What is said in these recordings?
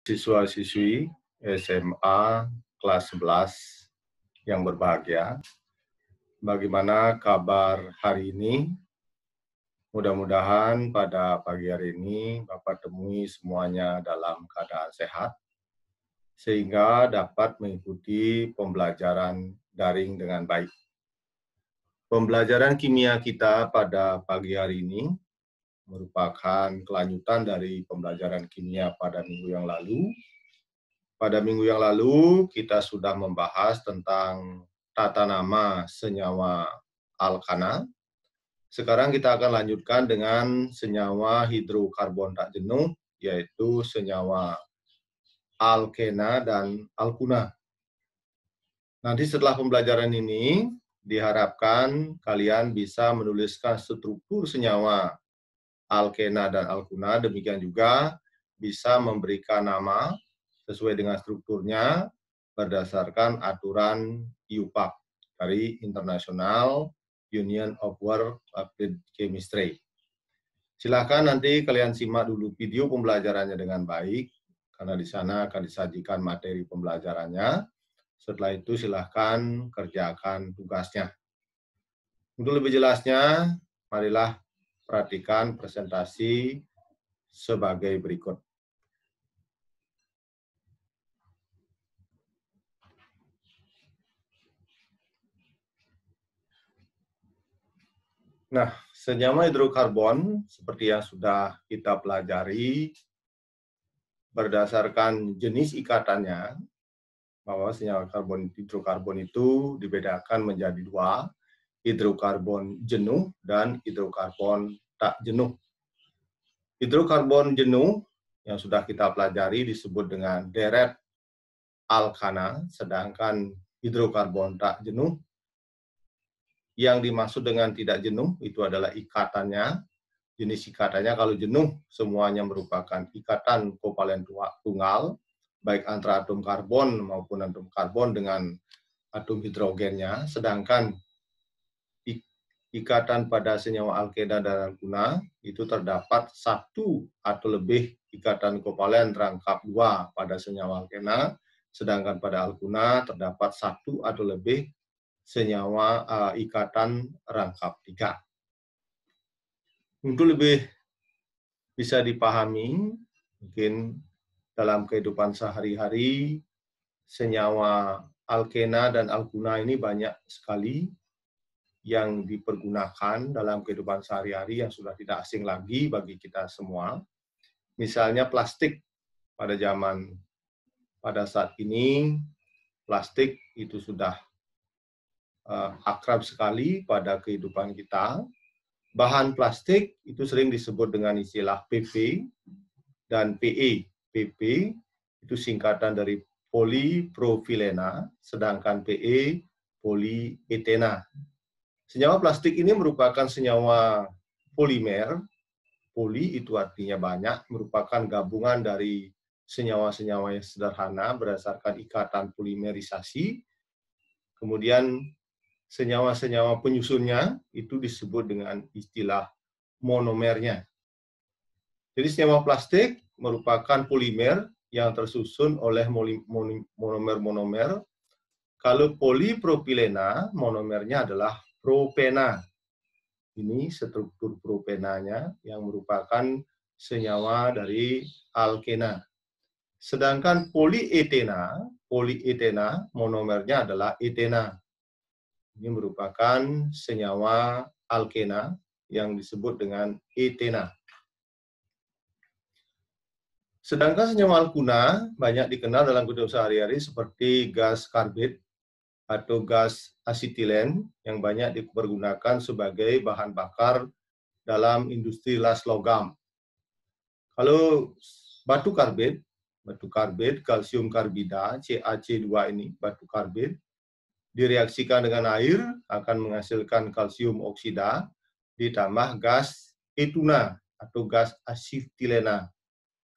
Siswa-siswi SMA kelas 11 yang berbahagia. Bagaimana kabar hari ini? Mudah-mudahan pada pagi hari ini Bapak temui semuanya dalam keadaan sehat, sehingga dapat mengikuti pembelajaran daring dengan baik. Pembelajaran kimia kita pada pagi hari ini merupakan kelanjutan dari pembelajaran kimia pada minggu yang lalu. Pada minggu yang lalu, kita sudah membahas tentang tata nama senyawa alkana. Sekarang kita akan lanjutkan dengan senyawa hidrokarbon tak jenuh, yaitu senyawa alkena dan alkuna. Nanti setelah pembelajaran ini, diharapkan kalian bisa menuliskan struktur senyawa alkena dan alkuna, demikian juga bisa memberikan nama sesuai dengan strukturnya berdasarkan aturan IUPAC dari International Union of World Applied Chemistry. Silakan nanti kalian simak dulu video pembelajarannya dengan baik, karena di sana akan disajikan materi pembelajarannya. Setelah itu silakan kerjakan tugasnya. Untuk lebih jelasnya, marilah perhatikan presentasi sebagai berikut. Nah, senyawa hidrokarbon seperti yang sudah kita pelajari berdasarkan jenis ikatannya, bahwa senyawa hidrokarbon itu dibedakan menjadi dua, hidrokarbon jenuh dan hidrokarbon tak jenuh. Hidrokarbon jenuh yang sudah kita pelajari disebut dengan deret alkana, sedangkan hidrokarbon tak jenuh yang dimaksud dengan tidak jenuh itu adalah ikatannya. Jenis ikatannya kalau jenuh semuanya merupakan ikatan kovalen tunggal, baik antara atom karbon maupun atom karbon dengan atom hidrogennya. Sedangkan ikatan pada senyawa alkena dan alkuna itu terdapat satu atau lebih ikatan kovalen rangkap dua pada senyawa alkena, sedangkan pada alkuna terdapat satu atau lebih senyawa ikatan rangkap tiga. Untuk lebih bisa dipahami, mungkin dalam kehidupan sehari-hari, senyawa alkena dan alkuna ini banyak sekali yang dipergunakan dalam kehidupan sehari-hari yang sudah tidak asing lagi bagi kita semua. Misalnya plastik pada saat ini, plastik itu sudah akrab sekali pada kehidupan kita. Bahan plastik itu sering disebut dengan istilah PP dan PE. PP itu singkatan dari polipropilena, sedangkan PE polietena. Senyawa plastik ini merupakan senyawa polimer. Poli itu artinya banyak, merupakan gabungan dari senyawa-senyawa yang sederhana berdasarkan ikatan polimerisasi. Kemudian senyawa-senyawa penyusunnya itu disebut dengan istilah monomernya. Jadi senyawa plastik merupakan polimer yang tersusun oleh monomer-monomer. Kalau polipropilena, monomernya adalah propena. Ini struktur propenanya yang merupakan senyawa dari alkena. Sedangkan polietena monomernya adalah etena. Ini merupakan senyawa alkena yang disebut dengan etena. Sedangkan senyawa alkuna banyak dikenal dalam kehidupan sehari-hari seperti gas karbit atau gas asetilen yang banyak dipergunakan sebagai bahan bakar dalam industri las logam. Kalau batu karbit, kalsium karbida, CaC2 ini, batu karbit, direaksikan dengan air akan menghasilkan kalsium oksida ditambah gas etuna atau gas asetilena.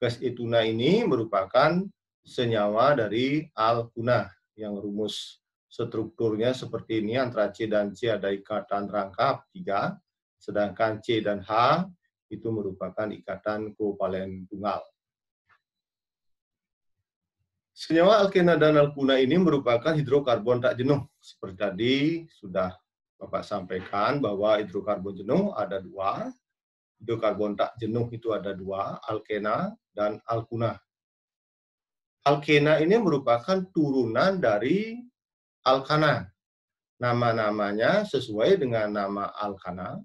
Gas etuna ini merupakan senyawa dari alkuna yang rumus strukturnya seperti ini, antara C dan C ada ikatan rangkap 3, sedangkan C dan H itu merupakan ikatan kovalen tunggal. Senyawa alkena dan alkuna ini merupakan hidrokarbon tak jenuh. Seperti tadi sudah Bapak sampaikan bahwa hidrokarbon jenuh ada dua, hidrokarbon tak jenuh itu ada dua, alkena dan alkuna. Alkena ini merupakan turunan dari alkana. Nama-namanya sesuai dengan nama alkana,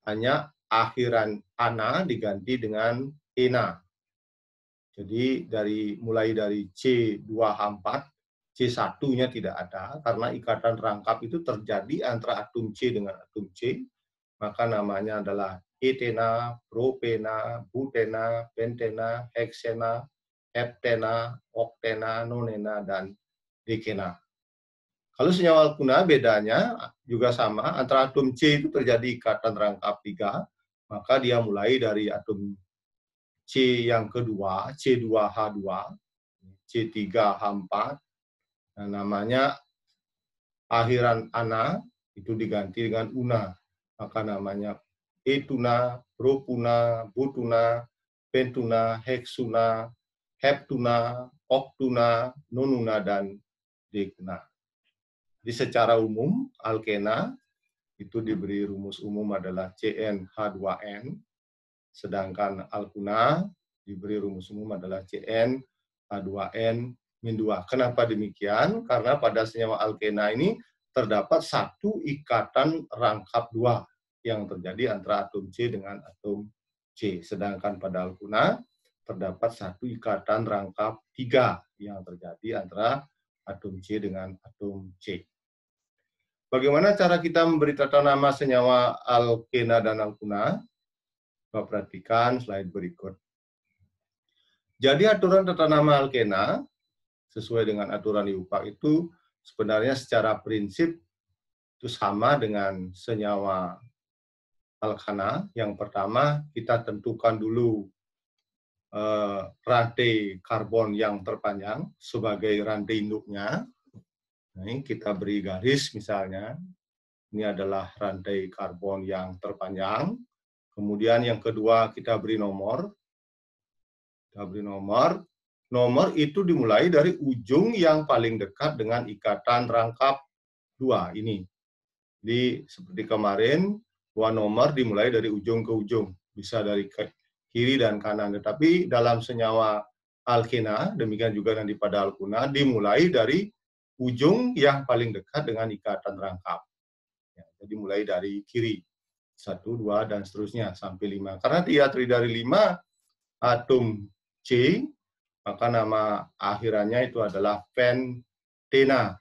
hanya akhiran ana diganti dengan ena. Jadi mulai dari C2H4, C1-nya tidak ada, karena ikatan rangkap itu terjadi antara atom C dengan atom C, maka namanya adalah etena, propena, butena, pentena, heksena, heptena, oktena, nonena, dan dekena. Kalau senyawa alkuna bedanya juga sama, antara atom C itu terjadi ikatan rangkap 3, maka dia mulai dari atom C yang kedua, C2H2, C3H4, nah, namanya akhiran ana, itu diganti dengan una, maka namanya etuna, propuna, butuna, pentuna, heksuna, heptuna, oktuna, nonuna, dan dekena. Jadi secara umum, alkena itu diberi rumus umum adalah CnH2n, sedangkan alkuna diberi rumus umum adalah CnH2n-2. Kenapa demikian? Karena pada senyawa alkena ini terdapat satu ikatan rangkap 2 yang terjadi antara atom C dengan atom C. Sedangkan pada alkuna terdapat satu ikatan rangkap 3 yang terjadi antara atom C dengan atom C. Bagaimana cara kita memberi tata nama senyawa alkena dan alkuna? Coba perhatikan slide berikut. Jadi aturan tata nama alkena sesuai dengan aturan IUPAC itu sebenarnya secara prinsip itu sama dengan senyawa alkana. Yang pertama kita tentukan dulu rantai karbon yang terpanjang sebagai rantai induknya. Nah, ini kita beri garis misalnya. Ini adalah rantai karbon yang terpanjang. Kemudian yang kedua kita beri nomor. Kita beri nomor. Nomor itu dimulai dari ujung yang paling dekat dengan ikatan rangkap 2 ini. Jadi seperti kemarin, dua nomor dimulai dari ujung ke ujung. Bisa dari kiri dan kanan. Tetapi dalam senyawa alkena, demikian juga nanti pada alkuna, dimulai dari ujung yang paling dekat dengan ikatan rangkap. Ya, jadi mulai dari kiri. 1, 2, dan seterusnya sampai 5. Karena dia terdiri dari 5 atom C, maka nama akhirannya itu adalah pentena.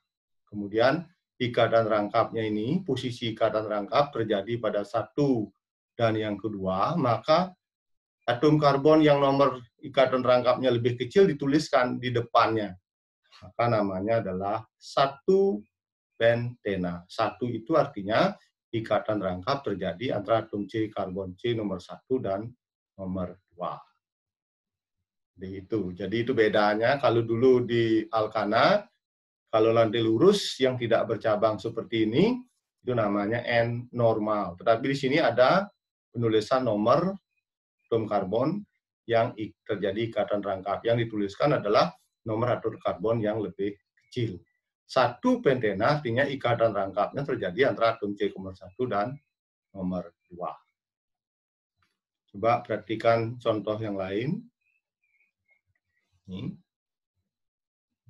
Kemudian ikatan rangkapnya ini, posisi ikatan rangkap terjadi pada 1 dan yang kedua, maka atom karbon yang nomor ikatan rangkapnya lebih kecil dituliskan di depannya. Maka namanya adalah 1 pentena. 1 itu artinya ikatan rangkap terjadi antara atom C karbon C nomor 1 dan nomor 2. Jadi itu bedanya. Kalau dulu di alkana, kalau nanti lurus yang tidak bercabang seperti ini, itu namanya N normal. Tetapi di sini ada penulisan nomor atom karbon yang terjadi ikatan rangkap. Yang dituliskan adalah nomor atom karbon yang lebih kecil. 1 pentena artinya ikatan rangkapnya terjadi antara atom C nomor 1 dan nomor 2. Coba perhatikan contoh yang lain.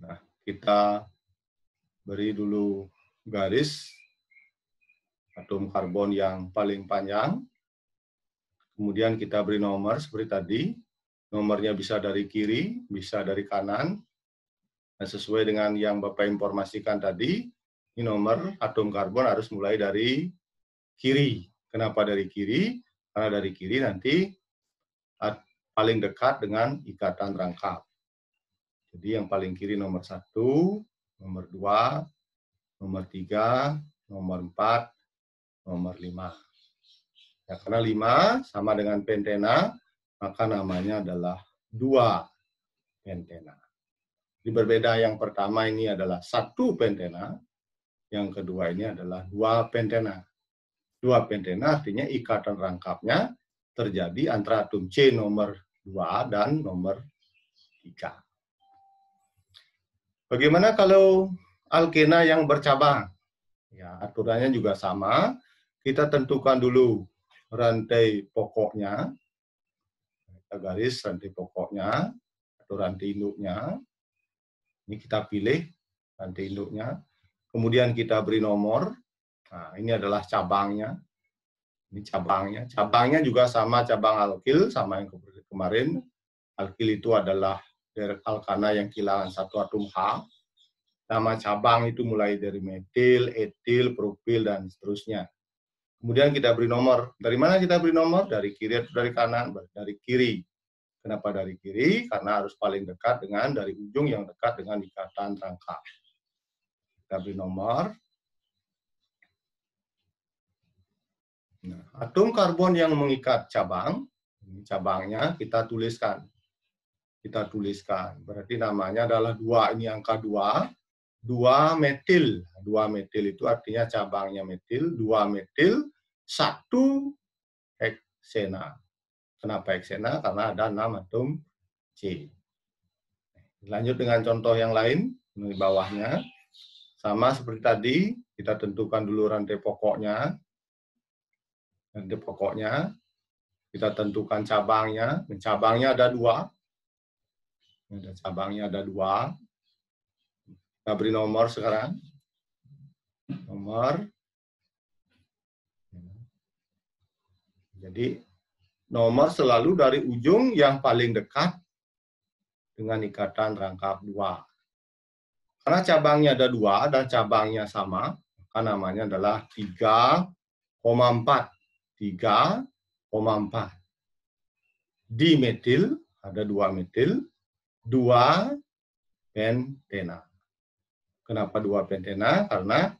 Nah, kita beri dulu garis atom karbon yang paling panjang. Kemudian kita beri nomor seperti tadi. Nomornya bisa dari kiri, bisa dari kanan. Nah, sesuai dengan yang Bapak informasikan tadi, ini nomor atom karbon harus mulai dari kiri. Kenapa dari kiri? Karena dari kiri nanti paling dekat dengan ikatan rangkap. Jadi yang paling kiri nomor 1, nomor 2, nomor 3, nomor 4, nomor 5. Ya, karena 5 sama dengan pentena, maka namanya adalah 2 pentena. Jadi berbeda, yang pertama ini adalah 1 pentena, yang kedua ini adalah 2 pentena. 2 pentena artinya ikatan rangkapnya terjadi antara atom C nomor 2 dan nomor 3. Bagaimana kalau alkena yang bercabang? Ya, aturannya juga sama. Kita tentukan dulu rantai pokoknya, kita garis rantai pokoknya atau rantai induknya. Ini kita pilih rantai induknya. Kemudian kita beri nomor. Nah, ini adalah cabangnya. Ini cabangnya. Cabangnya juga sama cabang alkil, sama yang kemarin. Alkil itu adalah alkana yang kehilangan satu atom H. Nama cabang itu mulai dari metil, etil, propil, dan seterusnya. Kemudian kita beri nomor. Dari mana kita beri nomor? Dari kiri atau dari kanan? Dari kiri. Kenapa dari kiri? Karena harus paling dekat dengan dari ujung yang dekat dengan ikatan rangkap. Kita beri nomor. Nah, atom karbon yang mengikat cabang, cabangnya kita tuliskan. Kita tuliskan. Berarti namanya adalah 2, ini angka 2. 2 metil. 2 metil itu artinya cabangnya metil. 2 metil, 1 heksena. Kenapa heksena? Karena ada 6 atom C. Lanjut dengan contoh yang lain. Di bawahnya. Sama seperti tadi, kita tentukan dulu rantai pokoknya. Rantai pokoknya. Kita tentukan cabangnya. Cabangnya ada 2. Cabangnya ada 2. Kita beri nomor sekarang. Nomor. Jadi nomor selalu dari ujung yang paling dekat dengan ikatan rangkap 2. Karena cabangnya ada 2 dan cabangnya sama, maka namanya adalah 3,4. 3,4. Dimetil, ada 2 metil, 2 pentena. Kenapa 2 pentena? Karena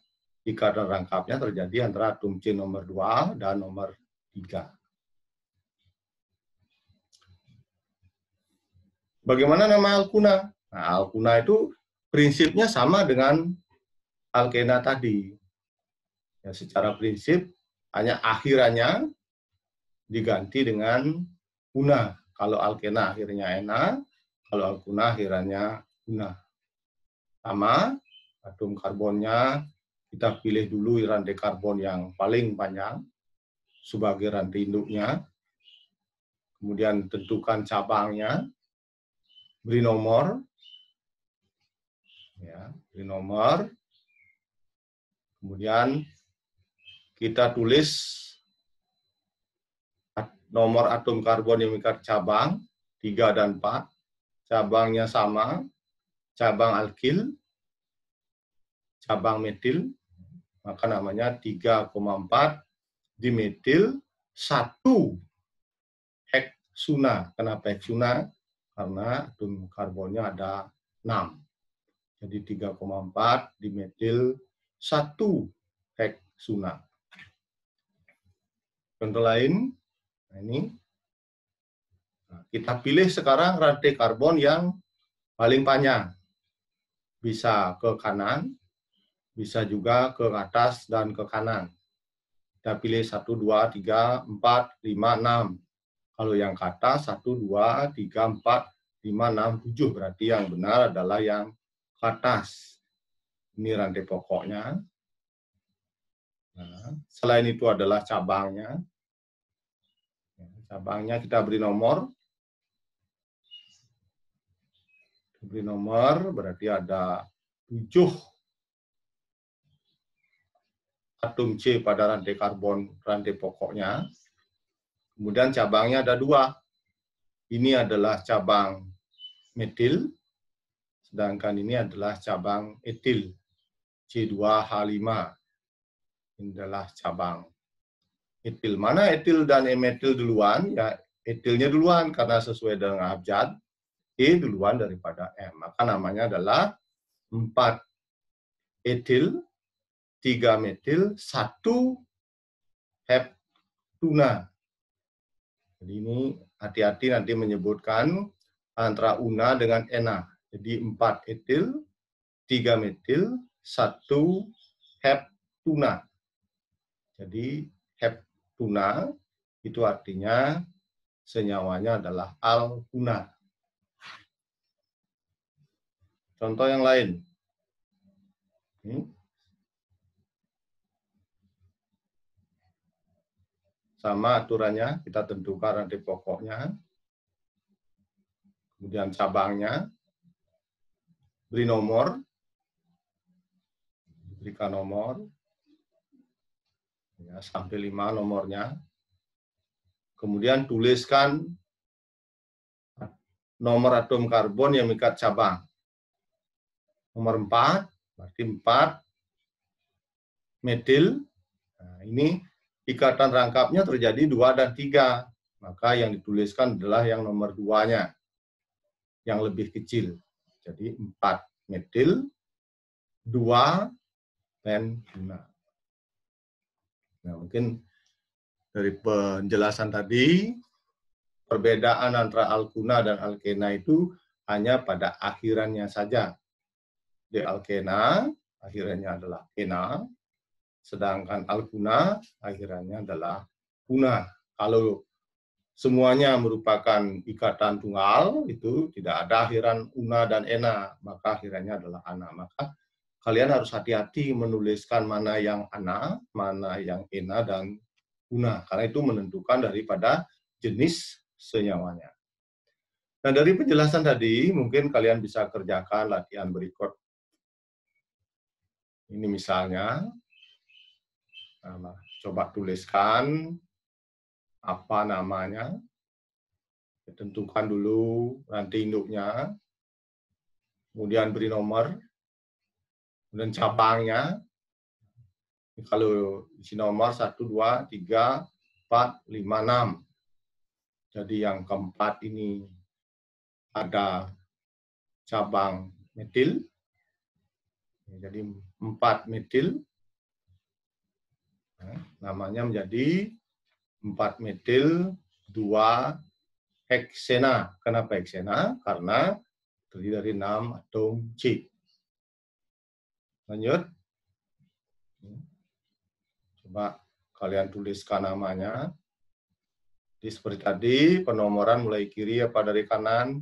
ikatan rangkapnya terjadi antara atom C nomor 2 dan nomor 3. Bagaimana nama alkuna? Nah, alkuna itu prinsipnya sama dengan alkena tadi. Ya, secara prinsip hanya akhirannya diganti dengan una. Kalau alkena akhirnya ena, kalau alkuna akhirnya una. Sama, atom karbonnya kita pilih dulu rantai karbon yang paling panjang sebagai rantai induknya. Kemudian tentukan cabangnya, beri nomor, ya, beri nomor. Kemudian kita tulis nomor atom karbon yang mengikat cabang 3 dan 4. Cabangnya sama, cabang alkil, cabang metil, maka namanya 3,4 dimetil 1 heksuna. Kenapa heksuna? Karena atom karbonnya ada 6. Jadi 3,4 dimetil 1 heksuna. Contoh lain, nah ini. Nah, kita pilih sekarang rantai karbon yang paling panjang. Bisa ke kanan, bisa juga ke atas dan ke kanan. Kita pilih 1, 2, 3, 4, 5, 6. Kalau yang ke atas 1, 2, 3, 4, 5, 6, 7. Berarti yang benar adalah yang ke atas. Ini rantai pokoknya. Nah, selain itu adalah cabangnya. Cabangnya kita beri nomor. Beri nomor berarti ada 7 atom C pada rantai karbon, rantai pokoknya. Kemudian cabangnya ada 2. Ini adalah cabang metil, sedangkan ini adalah cabang etil, C2H5. Ini adalah cabang etil. Mana etil dan emetil duluan? Ya, etilnya duluan karena sesuai dengan abjad. E duluan daripada M. Maka namanya adalah 4 etil, 3 metil, 1 heptuna. Jadi ini hati-hati nanti menyebutkan antara una dengan ena. Jadi 4 etil, 3 metil, 1 heptuna. Jadi heptuna itu artinya senyawanya adalah alkuna. Contoh yang lain. Ini. Sama aturannya, kita tentukan rantai pokoknya. Kemudian cabangnya. Beri nomor. Berikan nomor. Ya, sampai 5 nomornya. Kemudian tuliskan nomor atom karbon yang mengikat cabang. Nomor 4, berarti 4 metil. Nah, ini ikatan rangkapnya terjadi 2 dan 3. Maka yang dituliskan adalah yang nomor 2-nya, yang lebih kecil. Jadi 4 metil, 2 pentuna. Nah, mungkin dari penjelasan tadi, perbedaan antara alkuna dan alkena itu hanya pada akhirannya saja. Di alkena, akhirannya adalah ena, sedangkan alkuna, akhirannya adalah una. Kalau semuanya merupakan ikatan tunggal, itu tidak ada akhiran una dan ena, maka akhirannya adalah ana. Maka kalian harus hati-hati menuliskan mana yang ana, mana yang ena, dan una, karena itu menentukan daripada jenis senyawanya. Nah, dari penjelasan tadi, mungkin kalian bisa kerjakan latihan berikut. Ini misalnya, nah, coba tuliskan apa namanya, tentukan dulu rantai induknya, kemudian beri nomor, kemudian cabangnya. Kalau isi nomor 1, 2, 3, 4, 5, 6. Jadi yang keempat ini ada cabang metil. Jadi 4 metil. Nah, namanya menjadi 4 metil 2 heksena. Kenapa heksena? Karena terdiri dari 6 atom C. Lanjut. Coba kalian tuliskan namanya. Jadi seperti tadi, penomoran mulai kiri apa dari kanan.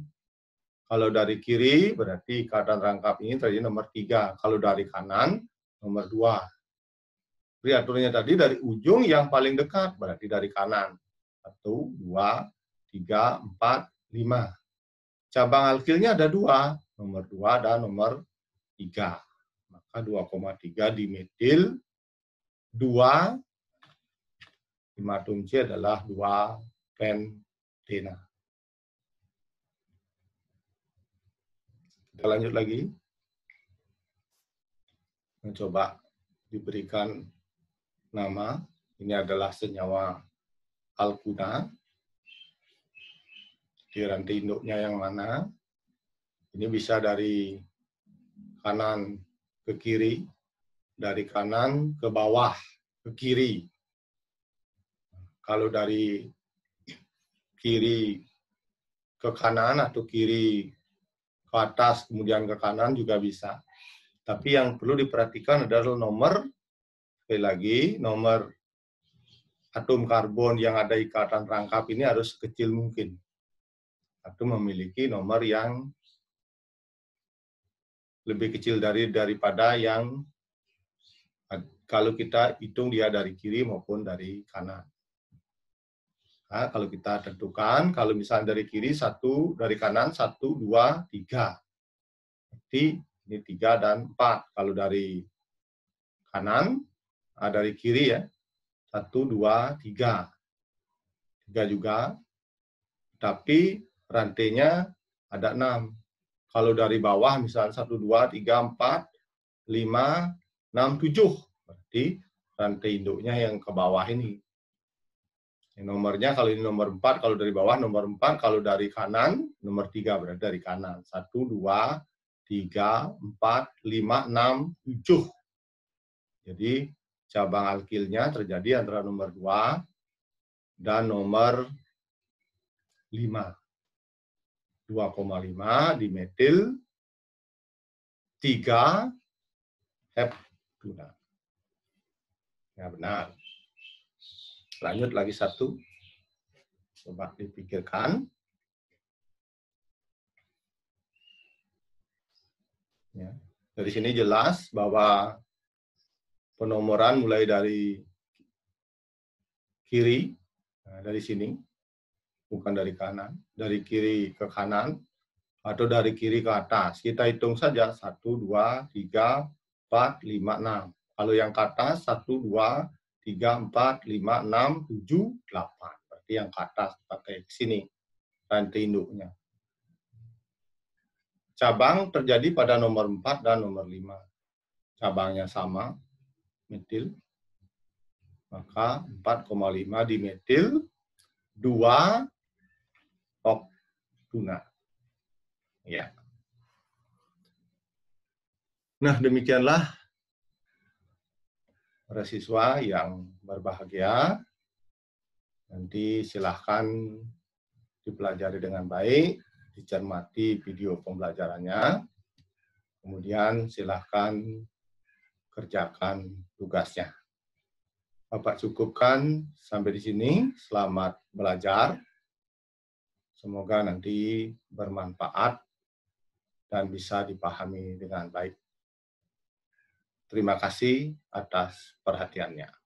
Kalau dari kiri, berarti ikatan rangkap ini tadi nomor 3. Kalau dari kanan, nomor 2. Jadi aturannya tadi dari ujung yang paling dekat, berarti dari kanan. 1, 2, 3, 4, 5. Cabang alkilnya ada 2, nomor 2 dan nomor 3. Maka 2,3 dimetil 2, 5 atom C adalah 2 pentena. Kita lanjut lagi. Mencoba diberikan nama. Ini adalah senyawa alkuna. Di rantai induknya yang mana? Ini bisa dari kanan ke kiri, dari kanan ke bawah ke kiri. Kalau dari kiri ke kanan atau kiri ke atas kemudian ke kanan juga bisa. Tapi yang perlu diperhatikan adalah nomor, sekali lagi, nomor atom karbon yang ada ikatan rangkap ini harus sekecil mungkin. Atau memiliki nomor yang lebih kecil daripada yang kalau kita hitung dia dari kiri maupun dari kanan. Nah, kalau kita tentukan, kalau misalnya dari kiri 1, dari kanan 1, 2, 3. Berarti ini 3 dan 4. Kalau dari kanan, dari kiri ya, 1, 2, 3. 3 juga, tapi rantainya ada 6. Kalau dari bawah misalnya 1, 2, 3, 4, 5, 6, 7. Berarti rantai induknya yang ke bawah ini. Yang nomornya kalau ini nomor 4, kalau dari bawah nomor 4, kalau dari kanan nomor 3, berarti dari kanan. 1, 2, 3, 4, 5, 6, 7. Jadi cabang alkilnya terjadi antara nomor 2 dan nomor 5. 2,5 dimetil 3 heptuna. Ya benar. Lanjut lagi satu. Coba dipikirkan. Ya. Dari sini jelas bahwa penomoran mulai dari kiri, nah dari sini, bukan dari kanan, dari kiri ke kanan, atau dari kiri ke atas. Kita hitung saja, 1, 2, 3, 4, 5, 6. Kalau yang ke atas, 1, 2, 3, 4, 5, 6, 7, 8. Berarti yang ke atas pakai sini, rantai induknya. Cabang terjadi pada nomor 4 dan nomor 5. Cabangnya sama, metil. Maka 4,5 dimetil 2 oktuna. Ya. Nah, demikianlah para siswa yang berbahagia. Nanti silahkan dipelajari dengan baik, dicermati video pembelajarannya, kemudian silahkan kerjakan tugasnya. Bapak cukupkan sampai di sini. Selamat belajar. Semoga nanti bermanfaat dan bisa dipahami dengan baik. Terima kasih atas perhatiannya.